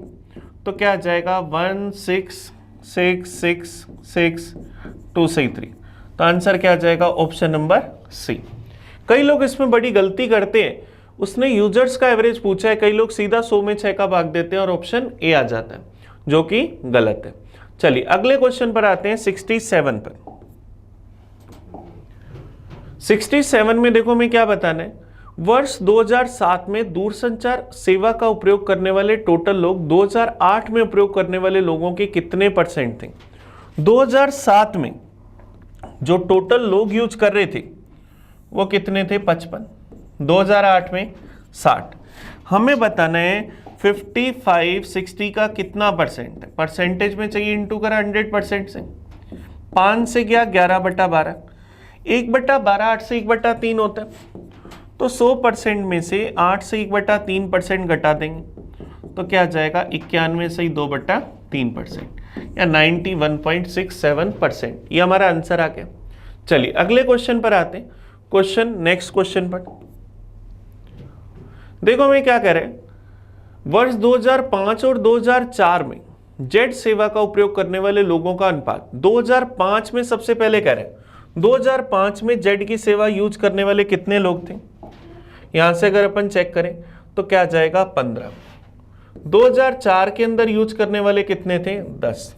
[SPEAKER 1] तो क्या आ जाएगा 1, 6, 6, 6, 6, 2, 6, 3। तो आंसर क्या आ जाएगा ऑप्शन नंबर सी। कई लोग इसमें बड़ी गलती करते हैं, उसने यूजर्स का एवरेज पूछा है, कई लोग सीधा 100 में 6 का भाग देते हैं और ऑप्शन ए आ जाता है, जो कि गलत है। चलिए अगले क्वेश्चन पर आते हैं 67 पर। 67 में देखो हमें क्या बताना है। वर्ष 2007 में दूरसंचार सेवा का उपयोग करने वाले टोटल लोग 2008 में उपयोग करने वाले लोगों के कितने परसेंट थे। 2007 में जो टोटल लोग यूज कर रहे थे वो कितने थे 55, 2008 में 60। हमें बताना है 55, 60 का कितना परसेंट है, परसेंटेज में चाहिए, इंटू करा 100% से। 5 से गया 11/12, 1/12 8 से 1/3 होता है, तो 100% में से 8 से 1/3% घटा देंगे तो क्या आ जाएगा 91 से 2/3% या 91.67%। ये हमारा आंसर आ गया। चलिए अगले क्वेश्चन पर आते हैं। नेक्स्ट क्वेश्चन पर देखो हमें क्या कह रहे हैं। वर्ष 2005 और 2004 में जेट सेवा का उपयोग करने वाले लोगों का अनुपात 2005 में सबसे पहले कह रहे हैं 2005 में जेट की सेवा यूज करने वाले कितने लोग थे। यहां से अगर अपन चेक करें तो क्या आ जाएगा 15। 2004 के अंदर यूज करने वाले कितने थे 10,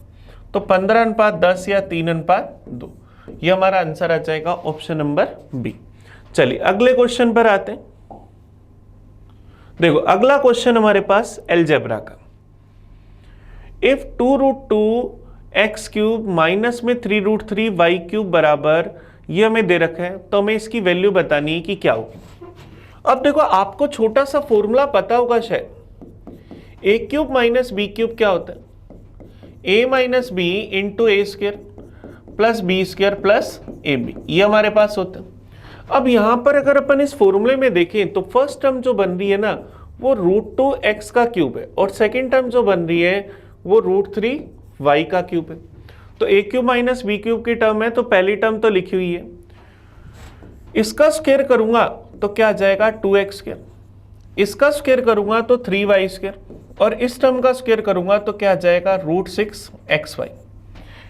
[SPEAKER 1] तो 15:10 या 3:2। ये हमारा आंसर आ जाएगा ऑप्शन नंबर बी। चलिए अगले क्वेश्चन पर आते हैं। देखो अगला क्वेश्चन हमारे पास अलजेब्रा का। इफ 2√2x³ माइनस में 3√3y³ बराबर, ये हमें दे रखा है, तो हमें इसकी वैल्यू बतानी है कि क्या होगी। अब देखो आपको छोटा सा फॉर्मूला पता होगा शायद, a³ माइनस b³ क्या होता है, a minus B into a² plus b² plus ab, ये हमारे पास होता है। अब यहां पर अगर अपन इस फॉर्मूले में देखें तो फर्स्ट टर्म जो बन रही है ना वो √2x³ है और सेकेंड टर्म जो बन रही है वो √3y³ है। तो a³ माइनस b³ की टर्म है तो पहली टर्म तो लिखी हुई है, इसका स्क्वायर करूंगा तो क्या आ जाएगा 2x², इसका स्क्वायर करूंगा तो 3y² और इस टर्म का स्क्वायर करूंगा तो क्या आ जाएगा √6xy।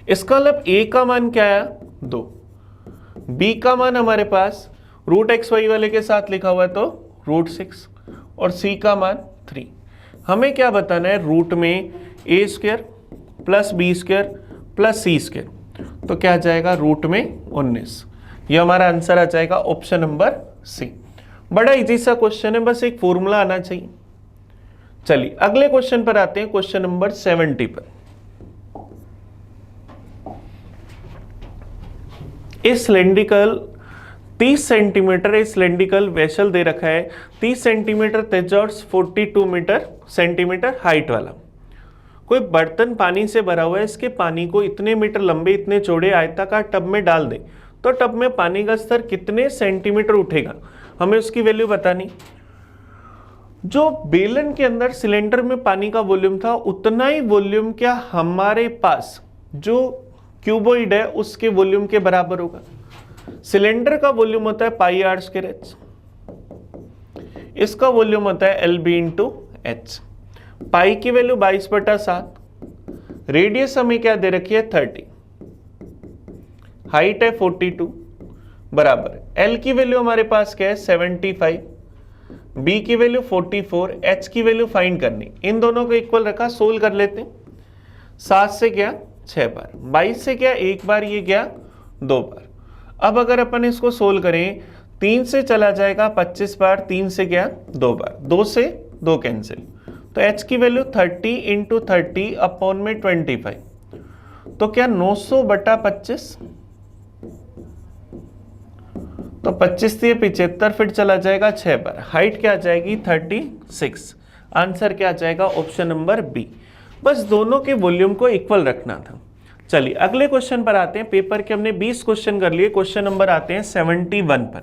[SPEAKER 1] इसका मतलब a का मान क्या आया 2, b का मान हमारे पास √xy वाले के साथ लिखा हुआ है तो √6 और c का मान 3। हमें क्या बताना है, रूट में a² plus b² plus c², तो क्या आ जाएगा रूट में 19। ये हमारा आंसर आ जाएगा ऑप्शन नंबर सी। बड़ा इजी सा क्वेश्चन है, बस एक फॉर्मूला आना चाहिए। चलिए अगले क्वेश्चन पर आते हैं, क्वेश्चन नंबर 70 पर। इस सिलेंड्रिकल 30 सेंटीमीटर इस सिलेंड्रिकल वेसल दे रखा है, 30 सेंटीमीटर त्रिज्या और 42 सेंटीमीटर हाइट वाला। कोई बर्तन पानी से भरा हुआ है, इसके पानी को इतने मीटर लंबे इतने चौड़े आयताकार टब में डाल दे तो टब में पानी का स्तर कितने सेंटीमीटर उठेगा, हमें उसकी वैल्यू बतानी। जो बेलन के अंदर सिलेंडर में पानी का वॉल्यूम था उतना ही वॉल्यूम क्या हमारे पास जो क्यूबॉइड है उसके वॉल्यूम के बराबर होगा। सिलेंडर का वॉल्यूम होता है πr²h, इसका वॉल्यूम होता है LB/H। पाई की वैल्यू 22/7, रेडियस हमें क्या दे रखी है 30, हाइट है 42 बराबर L की वैल्यू हमारे पास क्या है 75, B की वैल्यू 44, H की वैल्यू फाइंड करनी। इन दोनों को इक्वल रखा, सोल्व कर लेते हैं। 7 से गया 6 बार, 22 से गया 1 बार, ये गया 2 बार। अब अगर अपन इसको सोल्व करें, 3 से चला जाएगा 25 बार, 3 से गया 2 बार, 2 से 2 कैंसिल, तो h की वैल्यू 30 इंटू 30 अपॉन में 25, तो क्या 900 बटा 25, तो 25 से 75 फिर चला जाएगा 6 बार, हाइट क्या आ जाएगी 36। आंसर क्या आ जाएगा ऑप्शन नंबर बी। बस दोनों के वॉल्यूम को इक्वल रखना था। चलिए अगले क्वेश्चन पर आते हैं। पेपर के हमने 20 क्वेश्चन कर लिए, क्वेश्चन नंबर आते हैं 71 पर।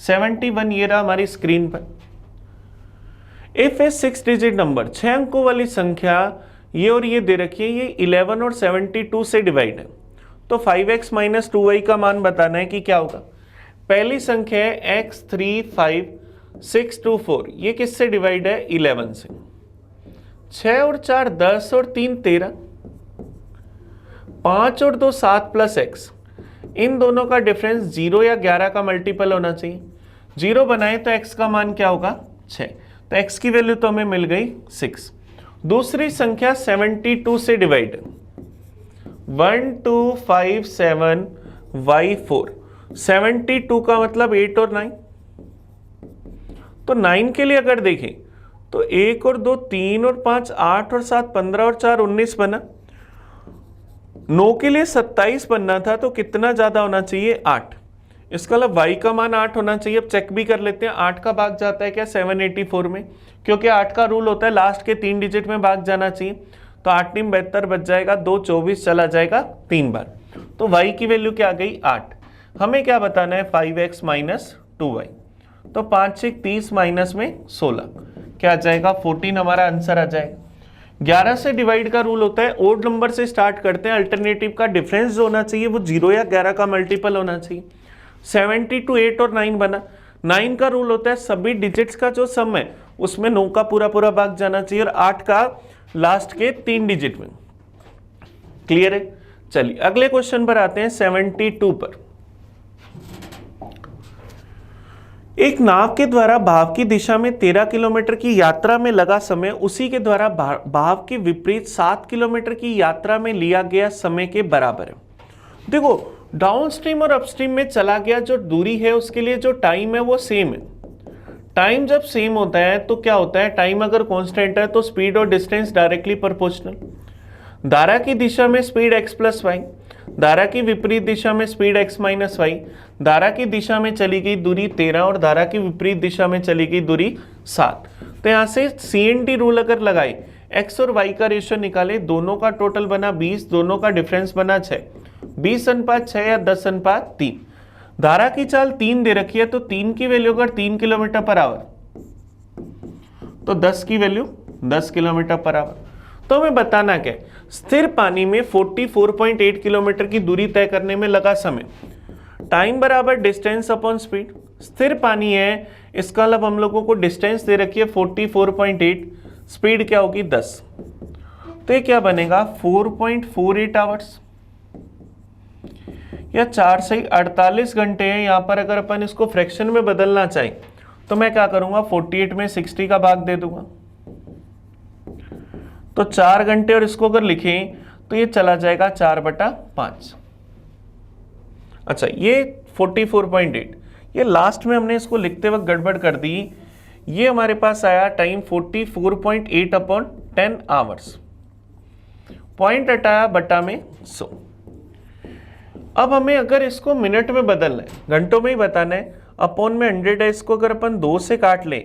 [SPEAKER 1] 71 ये रहा हमारी स्क्रीन पर। इफ ए 6 डिजिट नंबर, 6 अंकों वाली संख्या ये और ये दे रखी है, ये 11 और 72 से डिवाइड है, तो 5x माइनस 2y का मान बताना है कि क्या होगा। पहली संख्या है x 3 5 6 2 4, ये किससे डिवाइड है 11 से। 6 और 4 10 और 3 13, 5 और 2 7 प्लस x, इन दोनों का डिफरेंस 0 या 11 का मल्टीपल होना चाहिए। 0 बनाए तो x का मान क्या होगा 6, तो x की वैल्यू तो हमें मिल गई 6। दूसरी संख्या 72 से डिवाइड, 1 2 5 7 y 4, 72 का मतलब 8 और 9, तो 9 के लिए अगर देखें तो 1 और 2 3 और 5 8 और 7 15 और 4 19 बना। 9 के लिए 27 बनना था, तो कितना ज्यादा होना चाहिए 8। इसका मतलब y का मान 8 होना चाहिए। अब चेक भी कर लेते हैं, 8 का भाग जाता है क्या 784 में, क्योंकि 8 का रूल होता है लास्ट के 3 डिजिट में भाग जाना चाहिए। तो 8 3 72 बच जाएगा, 2 24 चला जाएगा 3 बार, तो y की वैल्यू क्या आ गई 8। हमें क्या बताना है 5x माइनस 2y, तो 5 6 30 माइनस में 16 क्या आ जाएगा 14 हमारा आंसर आ जाएगा। 11 से डिवाइड का रूल होता है, ओड नंबर से स्टार्ट करते हैं, अल्टरनेटिव का डिफरेंस जो होना चाहिए वो 0 या 11 का मल्टीपल होना चाहिए। 72 8 और 9 बना। 9 का रूल होता है सभी डिजिट्स का जो सम है उसमें 9 का पूरा पूरा भाग जाना चाहिए, और 8 का लास्ट के 3 डिजिट में। क्लियर है। चलिए अगले क्वेश्चन पर आते हैं 72 पर। एक नाव के द्वारा भाव की दिशा में 13 किलोमीटर की यात्रा में लगा समय उसी के द्वारा भाव के विपरीत 7 किलोमीटर की यात्रा में लिया गया समय के बराबर है। देखो डाउन स्ट्रीम और अपस्ट्रीम में चला गया जो दूरी है उसके लिए जो टाइम है वो सेम है। टाइम जब सेम होता है तो क्या होता है, टाइम अगर कांस्टेंट है तो स्पीड और डिस्टेंस डायरेक्टली प्रोपोर्शनल। धारा की दिशा में स्पीड x प्लस वाई, धारा की विपरीत दिशा में स्पीड x माइनस वाई, धारा की दिशा में चली गई दूरी 13 और धारा की विपरीत दिशा में चली गई दूरी 7। तो यहाँ से CNT रूल अगर लगाए, x और y का रेशियो निकाले, दोनों का टोटल बना 20, दोनों का डिफरेंस बना 6, 20:6 या 10:3। धारा की चाल 3 दे रखी है, तो 3 की वैल्यू अगर 3 किलोमीटर पर आवर, तो 10 की वैल्यू 10 किलोमीटर पर आवर। तो हमें बताना क्या है, स्थिर पानी में 44.8 किलोमीटर की दूरी तय करने में लगा समय, टाइम बराबर डिस्टेंस अपॉन स्पीड। स्थिर पानी है, इसका मतलब हम लोगों को डिस्टेंस दे रखी है 44.8, स्पीड क्या होगी 10, तो ये क्या बनेगा 4.48 आवर्स, या 4 से 48 घंटे हैं। यहाँ पर अगर अपन इसको फ्रैक्शन में बदलना चाहें तो मैं क्या करूंगा 48 में 60 का भाग दे दूंगा, तो 4 घंटे, और इसको अगर लिखें तो ये चला जाएगा 4/5। अच्छा ये 44.8, ये लास्ट में हमने इसको लिखते वक्त गड़बड़ कर दी, ये हमारे पास आया टाइम 44.8 अपॉन 10 आवर्स, पॉइंट हटाया बटा में 100। अब हमें अगर इसको मिनट में बदलना है, घंटों में ही बताना है, अपॉन में 100 है, इसको अगर अपन 2 से काट लें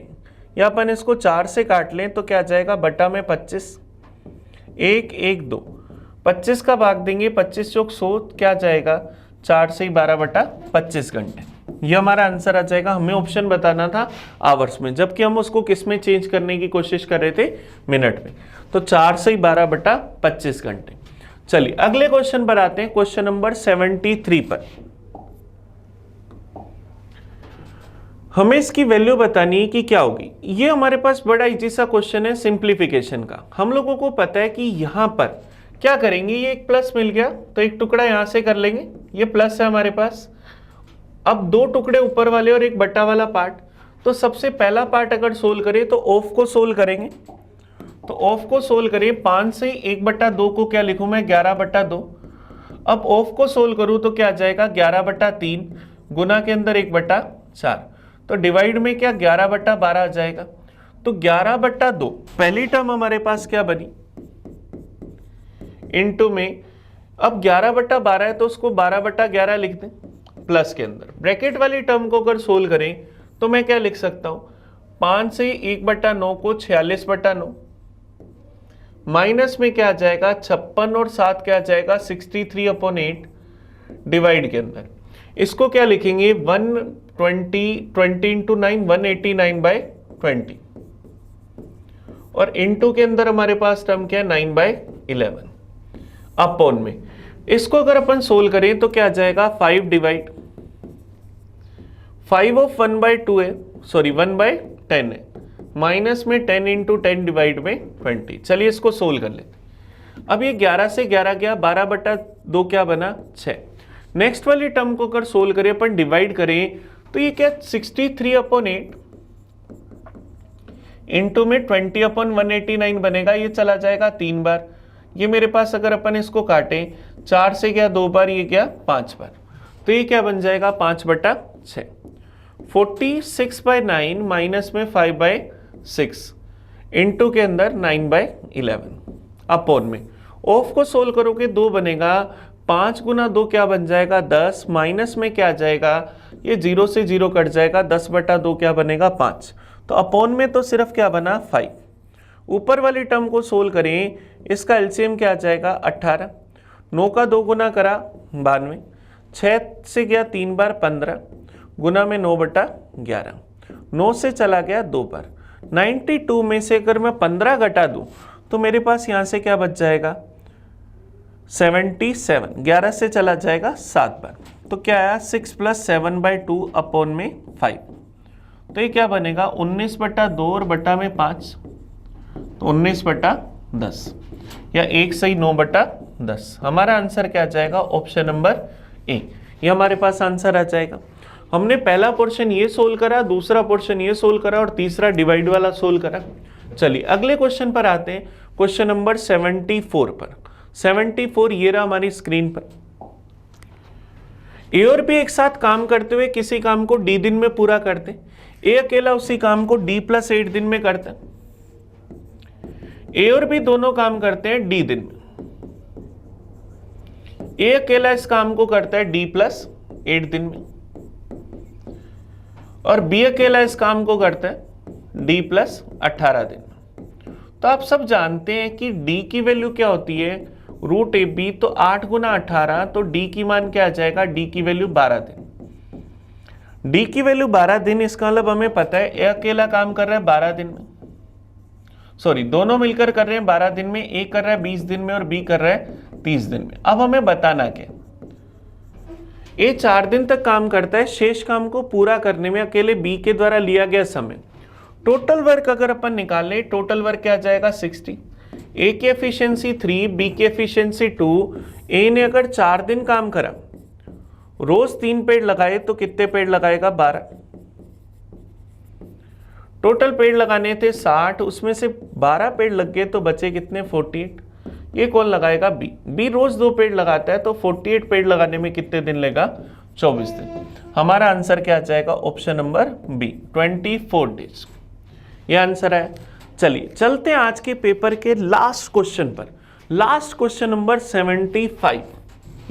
[SPEAKER 1] या अपन इसको 4 से काट लें तो क्या आ जाएगा बटा में 25, 1 1 2, 25 का भाग देंगे, 25 चौक 100, क्या जाएगा 4 से 12/25 घंटे। ये हमारा आंसर आ जाएगा। हमें ऑप्शन बताना था आवर्स में, जबकि हम उसको किस में चेंज करने की कोशिश कर रहे थे मिनट में, तो 4 से 12/25 घंटे। चलिए अगले क्वेश्चन पर आते हैं, क्वेश्चन नंबर 73 पर। हमें इसकी वैल्यू बतानी है कि क्या होगी। ये हमारे पास बड़ा इजी सा क्वेश्चन है सिंप्लीफिकेशन का। हम लोगों को पता है कि यहाँ पर क्या करेंगे, ये एक प्लस मिल गया तो एक टुकड़ा यहाँ से कर लेंगे, ये प्लस है हमारे पास। अब 2 टुकड़े ऊपर वाले और एक बटा वाला पार्ट, तो सबसे पहला पार्ट अगर सोल्व करें तो ऑफ को सोल्व करेंगे, तो ऑफ को सोल्व करें, 5 से 1/2 को क्या लिखूं मैं, 11/2। अब ऑफ को सोल्व करूं तो क्या आ जाएगा, 11/3 गुना के अंदर 1/4, तो डिवाइड में क्या 11/12 आ जाएगा। तो 11/2 पहली टर्म हमारे पास क्या बनी, इनटू में, अब 11/12 है तो उसको 12/11 लिख दें, प्लस के अंदर ब्रैकेट वाली टर्म को अगर सोल्व करें तो मैं क्या लिख सकता हूं, 5 से 1/9 को 46/9, माइनस में क्या आ जाएगा 56 और 7 क्या आ जाएगा 63/8, डिवाइड के अंदर इसको क्या लिखेंगे 20 इंटू 9 189/20, और इंटू के अंदर हमारे पास टर्म क्या है 9/11 अपॉन में। इसको अगर अपन सोल्व करें तो क्या आ जाएगा 5 डिवाइड 5 ऑफ 1/2 है, सॉरी 1/10 है, माइनस में 10 इंटू 10 डिवाइड में 20। चलिए इसको सोल्व कर लेते। अब ये 11 से 11 गया, 12/2 क्या बना 6। नेक्स्ट वाली टर्म को अगर सोल्व करें अपन डिवाइड करें तो ये क्या 63/8 इंटू में 20/189 बनेगा, ये चला जाएगा 3 बार। ये मेरे पास अगर अपन इसको काटें 4 से गया 2 बार, ये गया 5 बार, तो ये क्या बन जाएगा 5/6। 46/9 माइनस में 5/6 इंटू के अंदर 9/11 अपॉन में। ऑफ को सोल्व करोगे 2 बनेगा, 5 गुना 2 क्या बन जाएगा 10, माइनस में क्या आ जाएगा, ये 0 से 0 कट जाएगा, 10/2 क्या बनेगा 5, तो अपॉन में तो सिर्फ क्या बना 5। ऊपर वाली टर्म को सोल्व करें, इसका एलसीएम क्या आ जाएगा 18, 9 का 2 गुना करा 92, 6 से गया 3 बार 15 गुना में 9/11, 9 से चला गया 2 बार, 92 में से अगर मैं 15 घटा दूं तो मेरे पास यहां से क्या बच जाएगा 77, 11 से चला जाएगा 7 बार, तो क्या आया 6 + 7/2 अपॉन में 5, तो ये क्या बनेगा 19/2 और बटा में 5, तो 19/10 या 1 सही 9/10। हमारा आंसर क्या आ जाएगा ऑप्शन नंबर ए, ये हमारे पास आंसर आ जाएगा। हमने पहला पोर्शन ये सोल्व करा, दूसरा पोर्शन ये सोल्व करा और तीसरा डिवाइड वाला सोल्व करा। चलिए अगले क्वेश्चन पर आते हैं, क्वेश्चन नंबर 74 पर। 74 ये रहा हमारी स्क्रीन पर। ए और बी एक साथ काम करते हुए किसी काम को डी दिन में पूरा करते, ए अकेला उसी काम को डी + 8 दिन में करता है। ए और बी दोनों काम करते हैं डी दिन में, ए अकेला इस काम को करता है डी + 8 दिन में, और बी अकेला इस काम को करता है डी + 18 दिन में। तो आप सब जानते हैं कि डी की वैल्यू क्या होती है √AB, तो 8 गुना 18, तो डी की मान क्या आ जाएगा, डी की वैल्यू 12 दिन। डी की वैल्यू 12 दिन, इसका मतलब हमें पता है ए अकेला काम कर रहा है 12 दिन में, सॉरी दोनों मिलकर कर रहे हैं 12 दिन में, ए कर रहा है 20 दिन में और बी कर रहा है 30 दिन में। अब हमें बताना क्या, ए 4 दिन तक काम करता है, शेष काम को पूरा करने में अकेले बी के द्वारा लिया गया समय। टोटल वर्क अगर अपन निकाले, टोटल वर्क क्या आ जाएगा 60, ए की एफिशिएंसी 3, बी की एफिशिएंसी 2। ए ने अगर 4 दिन काम करा, रोज 3 पेड़ लगाए तो कितने पेड़ लगाएगा 12। टोटल पेड़ लगाने थे 60, उसमें से 12 पेड़ लग गए तो बचे कितने 48। ये कौन लगाएगा बी, बी रोज 2 पेड़ लगाता है, तो 48 पेड़ लगाने में कितने दिन लेगा 24 दिन। हमारा आंसर क्या आ जाएगा ऑप्शन नंबर बी 24 डेज, ये आंसर है। चलिए चलते हैं आज के पेपर के लास्ट क्वेश्चन पर। लास्ट क्वेश्चन नंबर 75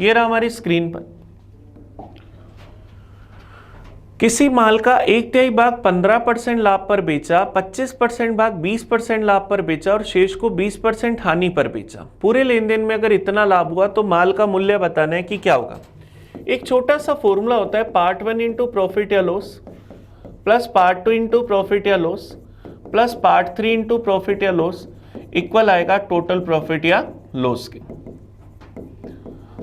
[SPEAKER 1] ये रहा हमारी स्क्रीन पर। किसी माल का 1/3 भाग 15% लाभ पर बेचा, 25% भाग 20% लाभ पर बेचा और शेष को 20% हानि पर बेचा। पूरे लेन देन में अगर इतना लाभ हुआ तो माल का मूल्य बताना है कि क्या होगा। एक छोटा सा फॉर्मूला होता है, पार्ट 1 इंटू प्रॉफिट या loss plus part 2 into profit या loss plus part 3 into profit या लॉस इक्वल आएगा टोटल प्रॉफिट या लॉस के।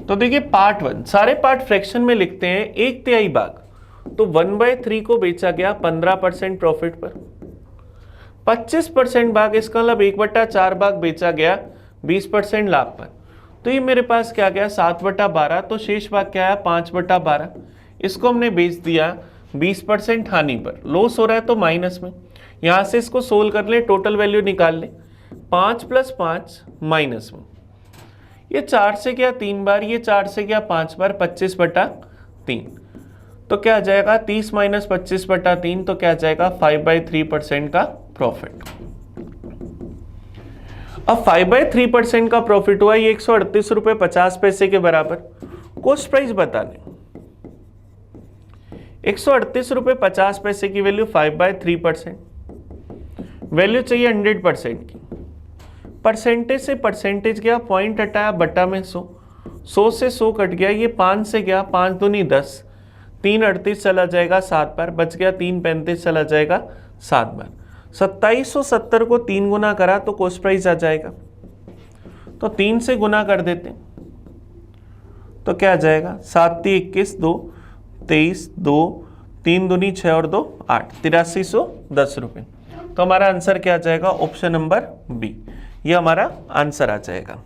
[SPEAKER 1] तो देखिए पार्ट 1 सारे पार्ट फ्रैक्शन में लिखते हैं, 1/3 भाग तो 1/3 को बेचा गया 15% प्रॉफिट पर, 25% भाग इसका मतलब 1/4 भाग बेचा गया 20% लाभ पर। तो ये मेरे पास क्या गया 7/12, तो शेष भाग क्या है 5/12। इसको हमने बेच दिया 20% हानि पर, लॉस हो रहा है तो माइनस में। यहां से इसको सोल्व कर ले, टोटल वैल्यू निकाल ले। 5 + 5 -1, ये 4 से गया 3 बार, ये 4 से गया 5 बार, 25/3, तो क्या आ जाएगा 30 - 25/3, तो क्या आ जाएगा 5/3% का प्रॉफिट। अब 5/3% का प्रॉफिट हुआ, ये 138 रुपये 50 पैसे के बराबर। कॉस्ट प्राइस बताने, 138 रुपये 50 पैसे की वैल्यू 5/3%, वैल्यू चाहिए 100% की। परसेंटेज से परसेंटेज गया, पॉइंट हटाया, बटा में 100, 100 से 100 कट गया, ये 5 से गया, 5 दूनी 10, 3 38 चला जाएगा 7 बार, बच गया 3 35 चला जाएगा 7 बार। 2770 को 3 गुना करा तो कॉस्ट प्राइस आ जाएगा, तो 3 से गुना कर देते, तो क्या आ जाएगा 7 × 21 2 23 2 3 दूनी 6 और 2 8, 8310 रुपये। तो हमारा आंसर क्या आ जाएगा, ऑप्शन नंबर बी, ये हमारा आंसर आ जाएगा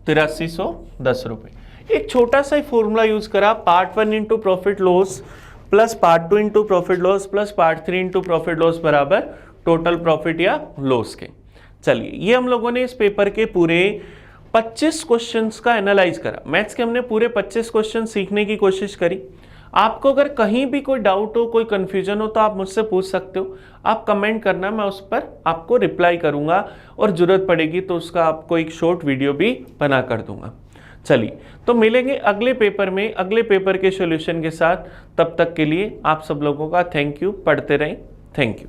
[SPEAKER 1] 8310 रुपये। एक छोटा सा फॉर्मूला यूज करा, part 1 into profit loss plus part 2 into profit loss plus part 3 into profit loss बराबर टोटल प्रॉफिट या लॉस के। चलिए, ये हम लोगों ने इस पेपर के पूरे 25 क्वेश्चंस का एनालाइज करा। मैथ्स के हमने पूरे 25 क्वेश्चन सीखने की कोशिश करी। आपको अगर कहीं भी कोई डाउट हो, कोई कंफ्यूजन हो, तो आप मुझसे पूछ सकते हो। आप कमेंट करना, मैं उस पर आपको रिप्लाई करूंगा और जरूरत पड़ेगी तो उसका आपको एक शॉर्ट वीडियो भी बना कर दूंगा। चलिए, तो मिलेंगे अगले पेपर में, अगले पेपर के सॉल्यूशन के साथ। तब तक के लिए आप सब लोगों का थैंक यू। पढ़ते रहें। Thank you.